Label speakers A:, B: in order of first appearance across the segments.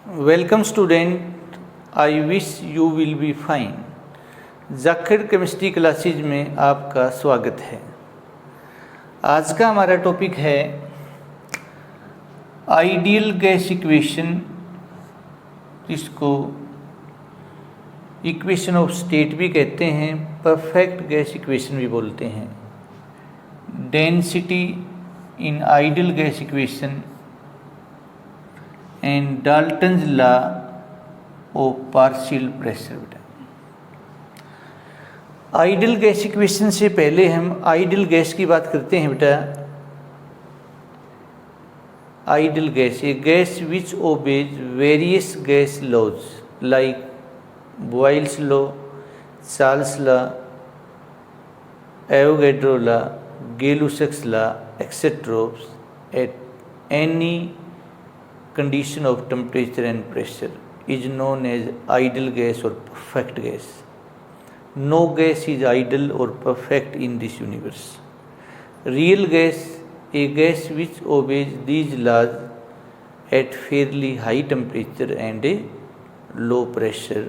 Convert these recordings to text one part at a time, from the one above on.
A: Welcome student, I wish you will be fine. Zakir chemistry classes में आपका स्वागत है। आज का हमारा टॉपिक है आइडियल गैस इक्वेशन, जिसको इक्वेशन ऑफ स्टेट भी कहते हैं, परफेक्ट गैस इक्वेशन भी बोलते हैं। Density in ideal gas equation and Dalton's law of partial pressure. Ideal gas equation से पहले हम आइडियल गैस की बात करते हैं बेटा। Ideal gas, a gas which obeys various gas laws like Boyle's law, Charles law, Avogadro law, Gay Lussac's law etcetera at any condition of temperature and pressure is known as ideal gas or perfect gas. No gas is ideal or perfect in this universe. Real gas, a gas which obeys these laws at fairly high temperature and a low pressure,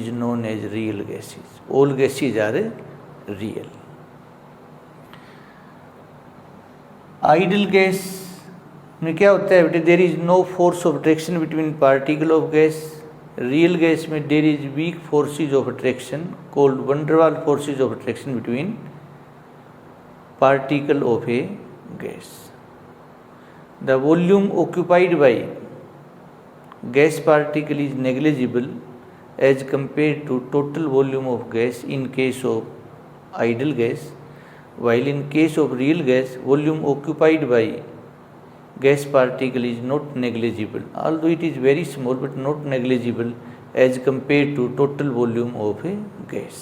A: is known as real gases. All gases are real. Ideal gas में क्या होता है बेटे? There is no force of attraction between particle of gas. Real gas में there is weak forces of attraction called van der Waals forces of attraction between particle of a gas. The volume occupied by gas particle is negligible as compare to total volume of gas in case of ideal gas, while in case of real gas, volume occupied by gas particle is not negligible, although it is very small but not negligible as compared to total volume of a gas.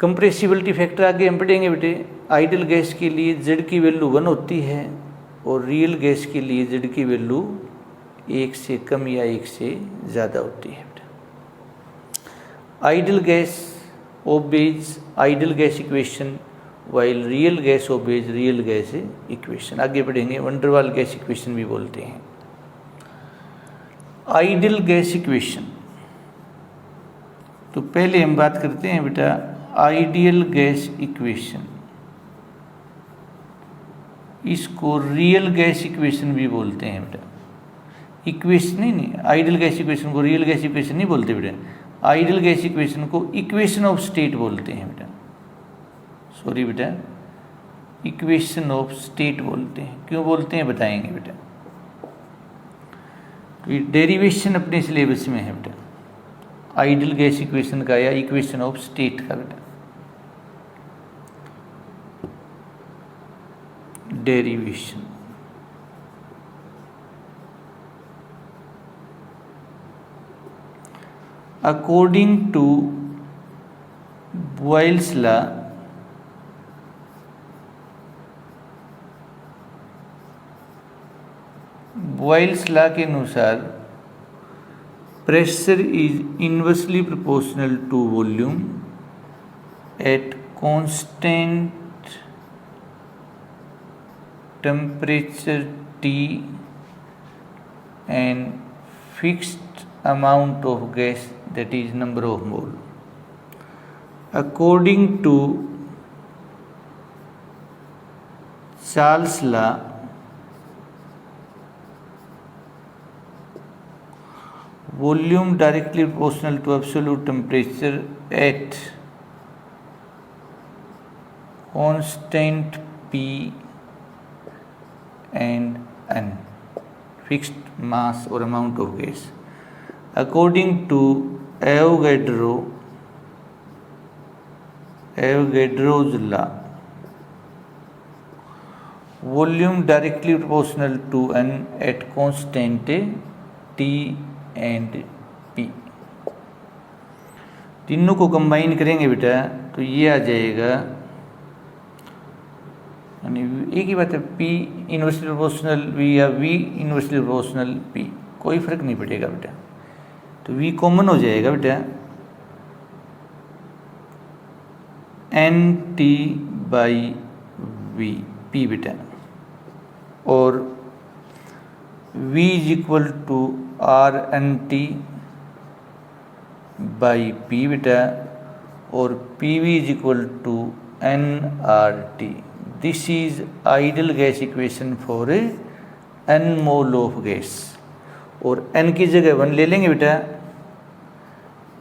A: Compressibility factor आगे हम पढ़ेंगे बेटे। Ideal gas के लिए Z की value 1 होती है और रियल गैस के लिए Z की वैल्यू 1 से कम या 1 से ज़्यादा होती है बेटा। Ideal gas obeys ideal gas equation while real gas obeys real gas equation. आगे बढ़ेंगे, वंडरवाल गैस इक्वेशन भी बोलते हैं। आइडियल गैस इक्वेशन, तो पहले हम बात करते हैं बेटा आइडियल गैस इक्वेशन। इसको रियल गैस इक्वेशन भी बोलते हैं बेटा। इक्वेशन नहीं, आइडियल गैस इक्वेशन को रियल गैस इक्वेशन नहीं बोलते बेटा। आइडियल गैस इक्वेशन को इक्वेशन ऑफ स्टेट बोलते हैं बेटा। सॉरी बेटा, इक्वेशन ऑफ स्टेट बोलते हैं। क्यों बोलते हैं बताएंगे बेटा। तो डेरिवेशन अपने सिलेबस में है बेटा, आइडियल गैस इक्वेशन का या इक्वेशन ऑफ स्टेट का बेटा। Derivation according to Boyle's law, Boyle's law के अनुसार pressure is inversely proportional to volume at constant temperature T and fixed amount of gas, that is number of mole. According to Charles law, volume directly proportional to absolute temperature at constant P and N, fixed mass or amount of gas. According to Avogadro's law, volume directly proportional to N at constant T and P। तीनों को combine करेंगे बेटा तो ये आ जाएगा, यानी एक ही बात है, P इनवर्सली प्रोपोर्शनल V या V इनवर्सली प्रोपोर्शनल P, कोई फर्क नहीं पड़ेगा बेटा। तो V कॉमन हो जाएगा बेटा, NT बाई V P बेटा। और V is equal to R N T by P बेटा, और P V is equal to N R T. This is ideal gas equation for N mole of gas, और N की जगह 1 ले लेंगे बेटा।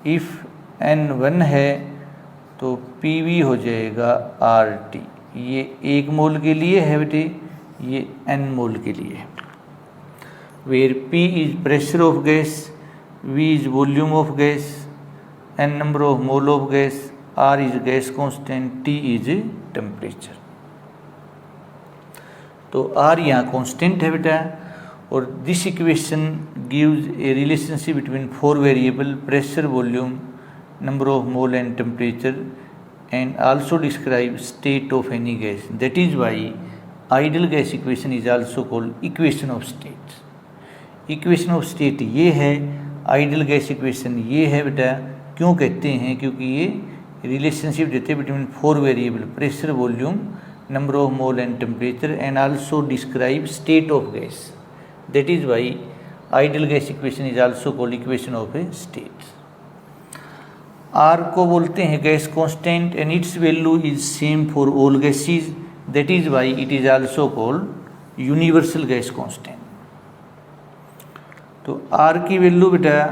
A: इफ़ एन 1 है तो पी वी हो जाएगा आर टी। ये 1 मोल के लिए है बेटे, ये एन मोल के लिए है। Where P is pressure of gas, V is volume of gas, N number of mole of gas, R is gas constant, T is temperature. तो आर यहाँ कांस्टेंट है बेटा, और this equation gives a relationship between 4 variable pressure, volume, number of mole and temperature, and also describe state of any gas. That is why ideal gas equation is also called equation of state. Equation of state ये है, ideal gas equation ये है बेटा। क्यों कहते हैं? क्योंकि ये रिलेशनशिप देते हैं between 4 variable pressure, volume, number of mole and temperature, and also describe state of gas. That is why ideal gas equation is also called equation of a state. R को बोलते हैं gas constant, and its value is same for all gases. That is why it is also called universal gas constant. तो R की value बेटा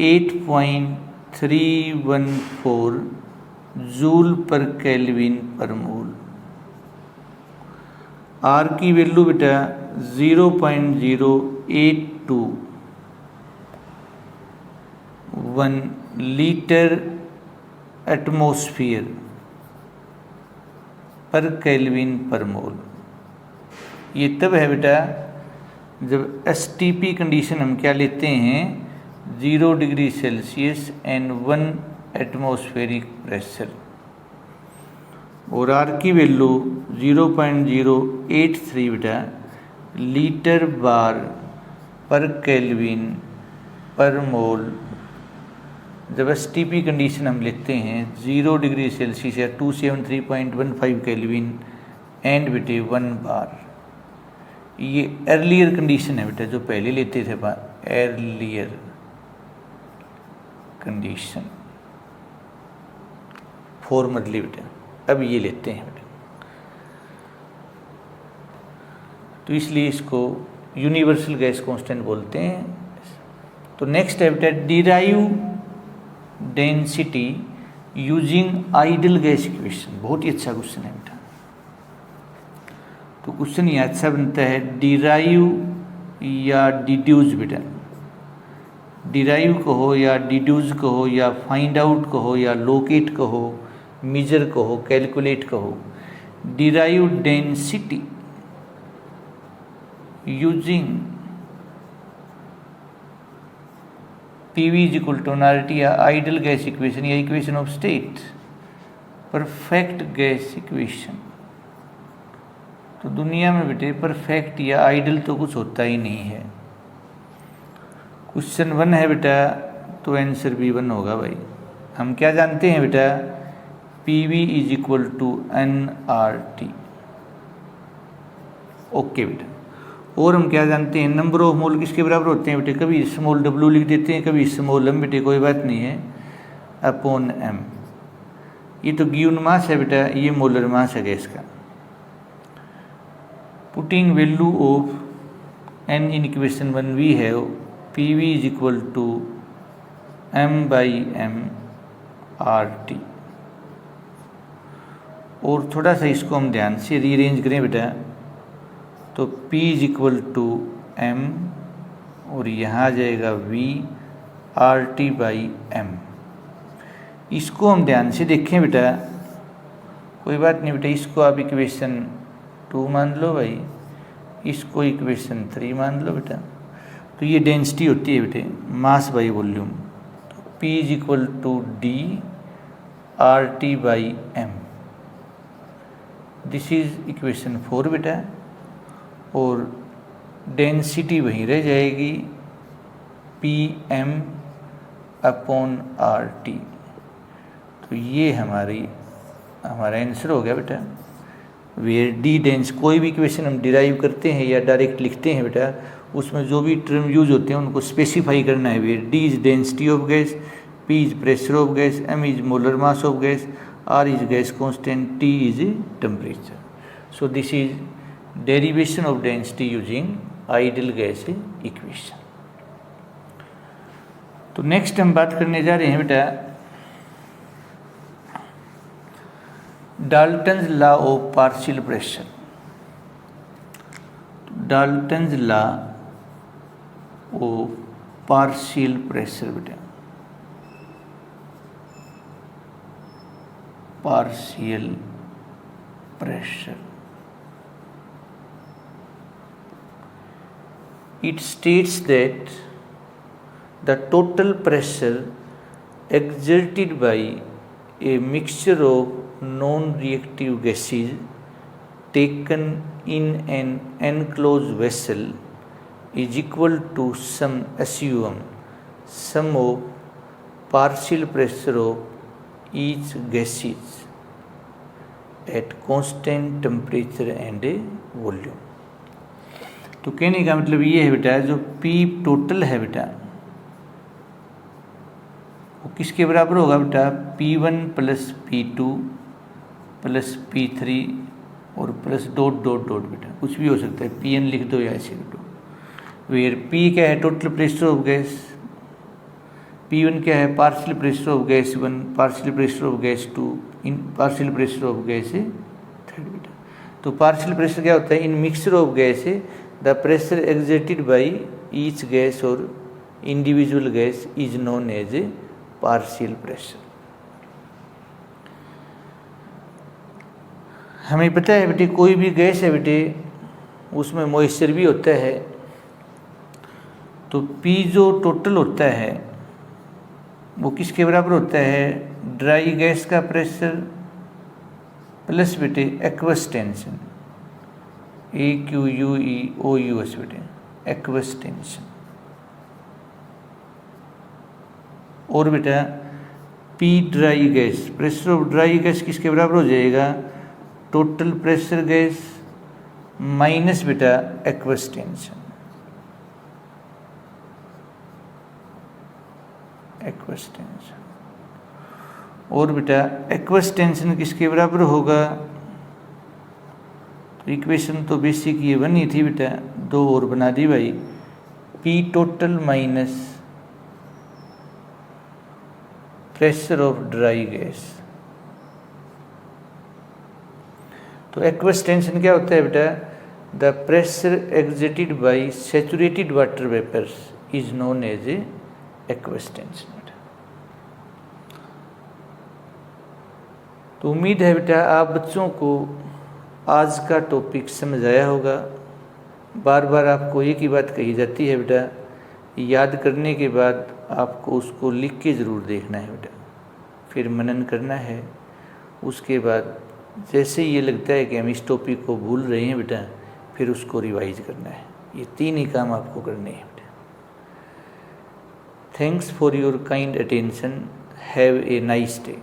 A: 8.314 joule पर kelvin पर मोल। Are की value बेटा 0.0821 लीटर एटमॉस्फेयर पर केल्विन पर मोल। ये तब है बेटा जब एसटीपी कंडीशन हम क्या लेते हैं, 0 degree Celsius and 1 atmospheric pressure. और आर की वैल्यू 0.083 बेटा लीटर बार पर केल्विन पर मोल जब एसटीपी कंडीशन हम लेते हैं 0 डिग्री सेल्सियस या 273.15 केल्विन एंड बेटे 1 बार। ये अर्लियर कंडीशन है बेटा, जो पहले लेते थे अर्लियर कंडीशन फॉर्मरली बेटा, अब ये लेते हैं बेटा। तो इसलिए इसको यूनिवर्सल गैस कांस्टेंट बोलते हैं। तो नेक्स्ट है बेटा derive density using ideal gas equation. बहुत ही अच्छा क्वेश्चन है बेटा। तो क्वेश्चन ये अच्छा बनता है, डिराइव या डिड्यूज बेटा। डिराइव कहो या डिड्यूज कहो या फाइंड आउट कहो या लोकेट कहो, मेजर कहो, कैलकुलेट कहो। Derive density using PV is equal to RT या आइडियल गैस इक्वेशन या equation of state, perfect gas equation. तो दुनिया में बेटे परफेक्ट या आइडियल तो कुछ होता ही नहीं है। क्वेश्चन 1 है बेटा, तो आंसर भी 1 होगा भाई। हम क्या जानते हैं बेटा, PV is equal to nRT। Okay बेटा। और हम क्या जानते हैं, नंबर ऑफ मोल किसके बराबर होते हैं बेटे, कभी स्मॉल w लिख देते हैं, कभी स्मॉल m बेटे, कोई बात नहीं है, अपॉन m। ये तो गिवन मास है बेटा, ये मोलर मास है गैस का। Putting value of n in equation 1v है, PV is equal to m/m/RT। और थोड़ा सा इसको हम ध्यान से रीअरेंज करें बेटा, तो P is equal to m और यहाँ आ जाएगा v/RT/m। इसको हम ध्यान से देखें बेटा, कोई बात नहीं बेटा, इसको आप इक्वेशन 2 मान लो भाई, इसको इक्वेशन 3 मान लो बेटा। तो ये डेंसिटी होती है बेटे मास बाई वॉल्यूम। तो P is equal to d/RT/m। This is equation 4 बेटा। और डेंसिटी वहीं रह जाएगी Pm/RT। तो ये हमारा आंसर हो गया बेटा। वेयर डी डेंस, कोई भी इक्वेशन हम डिराइव करते हैं या डायरेक्ट लिखते हैं बेटा, उसमें जो भी टर्म यूज होते हैं उनको स्पेसिफाई करना है। Where D is density of gas, P is pressure of gas, M is molar mass of gas, R is gas constant, T is temperature. So this is derivation of density using ideal gas equation. तो next हम बात करने जा रहे हैं बेटा Dalton's law of partial pressure. Dalton's law of partial pressure बेटा, partial pressure. It states that the total pressure exerted by a mixture of non-reactive gases taken in an enclosed vessel is equal to some assume sum of partial pressure of each gases at constant temperature and volume। तो कहने का मतलब ये है बेटा, जो P total है बेटा वो किसके बराबर होगा बेटा, P1 plus P2 plus P3 और प्लस डॉट डॉट डॉट बेटा, कुछ भी हो सकता है, Pn लिख दो या ऐसे लिख दो। वेयर P क्या है, total pressure of gas, P1 क्या है, partial pressure of gas 1, partial pressure of gas 2, in partial pressure of gas 3 बेटा। तो पार्शियल प्रेशर क्या होता है, इन mixture of gas the pressure exerted by each gas or individual gas is known as a partial pressure। हमें पता है बेटे कोई भी गैस है बेटे उसमें मॉइस्चर भी होता है, तो P जो टोटल होता है वो किसके बराबर होता है, ड्राई गैस का प्रेशर प्लस बेटे एक्वस टेंशन, AQUEOUS बेटे एक्वस टेंशन, और बेटा P dry gas, pressure of dry gas किसके बराबर हो जाएगा, टोटल प्रेशर गैस माइनस बेटा एक्वस टेंशन, एक्वस टेंशन। और बेटा एक्वस टेंशन किसके बराबर होगा, इक्वेशन तो बेसिक ये बनी थी बेटा, 2 और बना दी भाई, P total minus pressure of dry gas. तो एक्वस टेंशन क्या होता है बेटा, the pressure exerted by saturated water vapours is known as a aqueous tension. तो उम्मीद है बेटा आप बच्चों को आज का टॉपिक समझ आया होगा। बार बार आपको एक ही बात कही जाती है बेटा, याद करने के बाद आपको उसको लिख के ज़रूर देखना है बेटा, फिर मनन करना है। उसके बाद जैसे ये लगता है कि हम इस टॉपिक को भूल रहे हैं बेटा, फिर उसको रिवाइज करना है। ये 3 ही काम आपको करने हैं बेटा। Thanks for your kind attention, have a nice day.